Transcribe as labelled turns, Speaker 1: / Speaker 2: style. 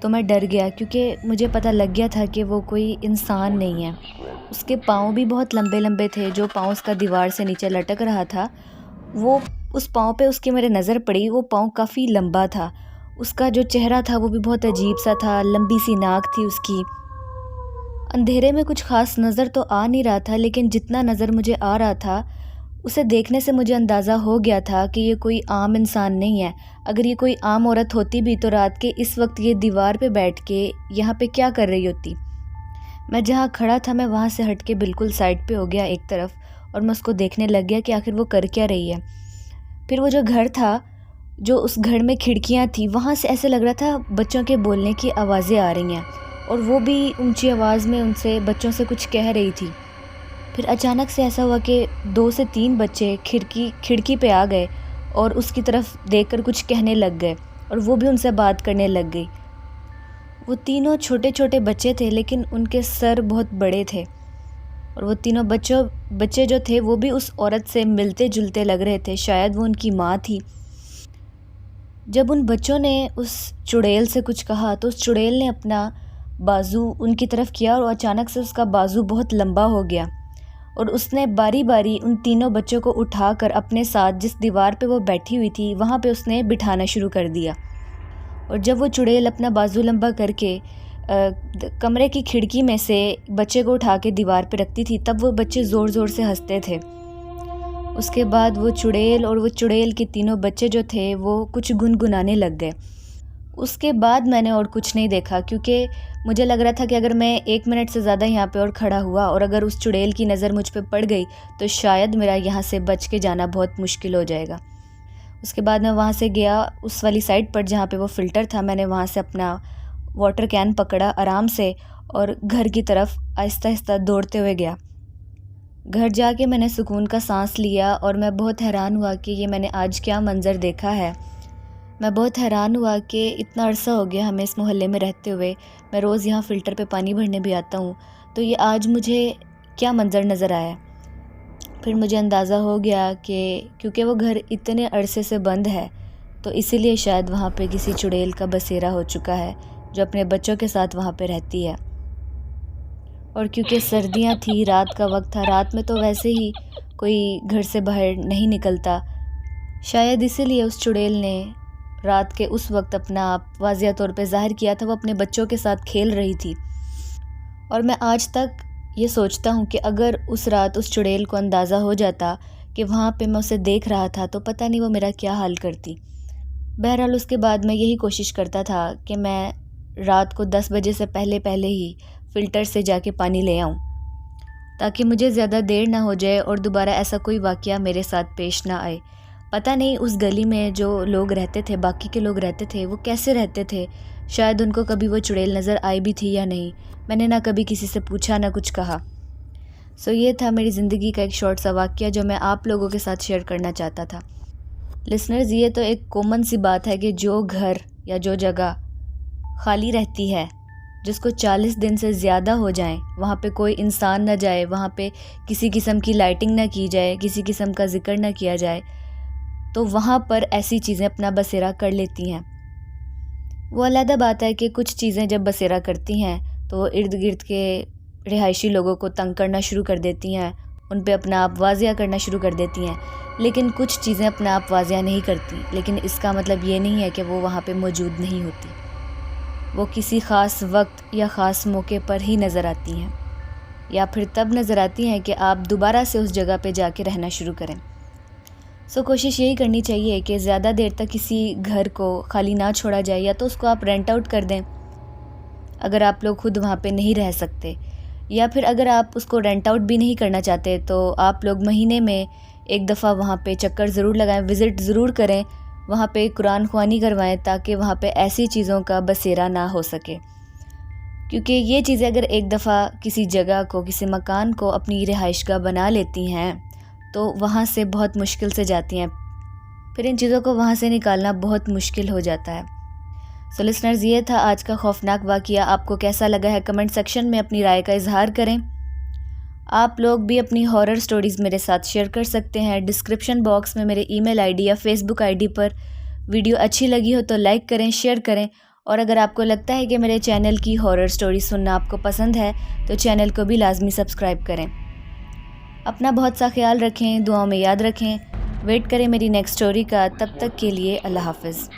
Speaker 1: تو میں ڈر گیا، کیونکہ مجھے پتہ لگ گیا تھا کہ وہ کوئی انسان نہیں ہے۔ اس کے پاؤں بھی بہت لمبے لمبے تھے، جو پاؤں اس کا دیوار سے نیچے لٹک رہا تھا، وہ اس پاؤں پہ اس کی میرے نظر پڑی، وہ پاؤں کافی لمبا تھا۔ اس کا جو چہرہ تھا وہ بھی بہت عجیب سا تھا، لمبی سی ناک تھی اس کی۔ اندھیرے میں کچھ خاص نظر تو آ نہیں رہا تھا، لیکن جتنا نظر مجھے آ رہا تھا اسے دیکھنے سے مجھے اندازہ ہو گیا تھا کہ یہ کوئی عام انسان نہیں ہے۔ اگر یہ کوئی عام عورت ہوتی بھی تو رات کے اس وقت یہ دیوار پہ بیٹھ کے یہاں پہ کیا کر رہی ہوتی؟ میں جہاں کھڑا تھا میں وہاں سے ہٹ کے بالکل سائڈ پہ ہو گیا ایک طرف، اور میں اس کو دیکھنے لگ گیا کہ آخر وہ کر کیا رہی ہے۔ پھر وہ جو گھر تھا، جو اس گھر میں کھڑکیاں تھیں، وہاں سے ایسے لگ رہا تھا بچوں کے بولنے کی آوازیں آ رہی ہیں، اور وہ بھی اونچی آواز میں ان سے بچوں سے کچھ کہہ رہی تھی۔ پھر اچانک سے ایسا ہوا کہ 2 سے 3 بچے کھڑکی پہ آ گئے اور اس کی طرف دیکھ کر کچھ کہنے لگ گئے، اور وہ بھی ان سے بات کرنے لگ گئی۔ وہ تینوں چھوٹے چھوٹے بچے تھے، لیکن ان کے سر بہت بڑے تھے، اور وہ تینوں بچے جو تھے وہ بھی اس عورت سے ملتے جلتے لگ رہے تھے، شاید وہ ان کی ماں تھی۔ جب ان بچوں نے اس چڑیل سے کچھ کہا تو اس چڑیل نے اپنا بازو ان کی طرف کیا، اور اچانک سے اس کا بازو بہت لمبا ہو گیا، اور اس نے باری باری ان تینوں بچوں کو اٹھا کر اپنے ساتھ جس دیوار پہ وہ بیٹھی ہوئی تھی وہاں پہ اس نے بٹھانا شروع کر دیا۔ اور جب وہ چڑیل اپنا بازو لمبا کر کے کمرے کی کھڑکی میں سے بچے کو اٹھا کے دیوار پہ رکھتی تھی، تب وہ بچے زور زور سے ہنستے تھے۔ اس کے بعد وہ چڑیل اور وہ چڑیل کے تینوں بچے جو تھے وہ کچھ گنگنانے لگ گئے۔ اس کے بعد میں نے اور کچھ نہیں دیکھا، کیونکہ مجھے لگ رہا تھا کہ اگر میں 1 منٹ سے زیادہ یہاں پہ اور کھڑا ہوا اور اگر اس چڑیل کی نظر مجھ پہ پڑ گئی تو شاید میرا یہاں سے بچ کے جانا بہت مشکل ہو جائے گا۔ اس کے بعد میں وہاں سے گیا اس والی سائڈ پر جہاں پہ وہ فلٹر تھا، میں نے وہاں سے اپنا واٹر کین پکڑا آرام سے اور گھر کی طرف آہستہ آہستہ دوڑتے ہوئے گیا۔ گھر جا کے میں نے سکون کا سانس لیا، اور میں بہت حیران ہوا کہ یہ میں نے آج کیا منظر دیکھا ہے۔ میں بہت حیران ہوا کہ اتنا عرصہ ہو گیا ہمیں اس محلے میں رہتے ہوئے، میں روز یہاں فلٹر پہ پانی بھرنے بھی آتا ہوں، تو یہ آج مجھے کیا منظر نظر آیا۔ پھر مجھے اندازہ ہو گیا کہ کیونکہ وہ گھر اتنے عرصے سے بند ہے تو اسی لیے شاید وہاں پہ کسی چڑیل کا بسیرا ہو چکا ہے جو اپنے بچوں کے ساتھ وہاں پہ رہتی ہے۔ اور کیونکہ سردیاں تھی، رات کا وقت تھا، رات میں تو ویسے ہی کوئی گھر سے باہر نہیں نکلتا، شاید اسی لیے اس چڑیل نے رات کے اس وقت اپنا آپ واضح طور پہ ظاہر کیا تھا، وہ اپنے بچوں کے ساتھ کھیل رہی تھی۔ اور میں آج تک یہ سوچتا ہوں کہ اگر اس رات اس چڑیل کو اندازہ ہو جاتا کہ وہاں پہ میں اسے دیکھ رہا تھا تو پتہ نہیں وہ میرا کیا حال کرتی۔ بہرحال اس کے بعد میں یہی کوشش کرتا تھا کہ میں رات کو 10 بجے سے پہلے ہی فلٹر سے جا کے پانی لے آؤں، تاکہ مجھے زیادہ دیر نہ ہو جائے اور دوبارہ ایسا کوئی واقعہ میرے ساتھ پیش نہ آئے۔ پتہ نہیں اس گلی میں جو لوگ رہتے تھے، باقی کے لوگ رہتے تھے، وہ کیسے رہتے تھے، شاید ان کو کبھی وہ چڑیل نظر آئی بھی تھی یا نہیں، میں نے نہ کبھی کسی سے پوچھا نہ کچھ کہا۔ یہ تھا میری زندگی کا ایک شارٹ سا واقعہ جو میں آپ لوگوں کے ساتھ شیئر کرنا چاہتا تھا۔ لسنرز، یہ تو ایک کامن سی بات ہے کہ جو گھر یا جو جگہ خالی رہتی ہے، جس کو 40 دن سے زیادہ ہو جائیں، وہاں پہ کوئی انسان نہ جائے، وہاں پہ کسی قسم کی لائٹنگ نہ کی جائے، کسی قسم کا ذکر نہ کیا جائے، تو وہاں پر ایسی چیزیں اپنا بسیرا کر لیتی ہیں۔ وہ علیحدہ بات ہے کہ کچھ چیزیں جب بسیرا کرتی ہیں تو وہ ارد گرد کے رہائشی لوگوں کو تنگ کرنا شروع کر دیتی ہیں، ان پہ اپنا آپ واضح کرنا شروع کر دیتی ہیں، لیکن کچھ چیزیں اپنا آپ واضح نہیں کرتی، لیکن اس کا مطلب یہ نہیں ہے کہ وہ وہاں پہ موجود نہیں ہوتی، وہ کسی خاص وقت یا خاص موقع پر ہی نظر آتی ہیں، یا پھر تب نظر آتی ہیں کہ آپ دوبارہ سے اس جگہ پہ جا کے رہنا شروع کریں۔ کوشش یہی کرنی چاہیے کہ زیادہ دیر تک کسی گھر کو خالی نہ چھوڑا جائے، یا تو اس کو آپ رینٹ آؤٹ کر دیں اگر آپ لوگ خود وہاں پہ نہیں رہ سکتے، یا پھر اگر آپ اس کو رینٹ آؤٹ بھی نہیں کرنا چاہتے تو آپ لوگ مہینے میں 1 دفعہ وہاں پہ چکر ضرور لگائیں، وزٹ ضرور کریں، وہاں پہ قرآن خوانی کروائیں تاکہ وہاں پہ ایسی چیزوں کا بسیرا نہ ہو سکے، کیونکہ یہ چیزیں اگر ایک دفعہ کسی جگہ کو، کسی مکان کو اپنی رہائش گاہ بنا لیتی ہیں تو وہاں سے بہت مشکل سے جاتی ہیں، پھر ان چیزوں کو وہاں سے نکالنا بہت مشکل ہو جاتا ہے۔ لسنرز، یہ تھا آج کا خوفناک واقعہ، آپ کو کیسا لگا ہے کمنٹ سیکشن میں اپنی رائے کا اظہار کریں۔ آپ لوگ بھی اپنی ہارر سٹوریز میرے ساتھ شیئر کر سکتے ہیں، ڈسکرپشن باکس میں میرے ای میل آئی ڈی یا فیس بک آئی ڈی پر۔ ویڈیو اچھی لگی ہو تو لائک کریں، شیئر کریں، اور اگر آپ کو لگتا ہے کہ میرے چینل کی ہارر سٹوری سننا آپ کو پسند ہے تو چینل کو بھی لازمی سبسکرائب کریں۔ اپنا بہت سا خیال رکھیں، دعاؤں میں یاد رکھیں۔ ویٹ کریں میری نیکسٹ سٹوری کا، تب تک کے لیے اللہ حافظ۔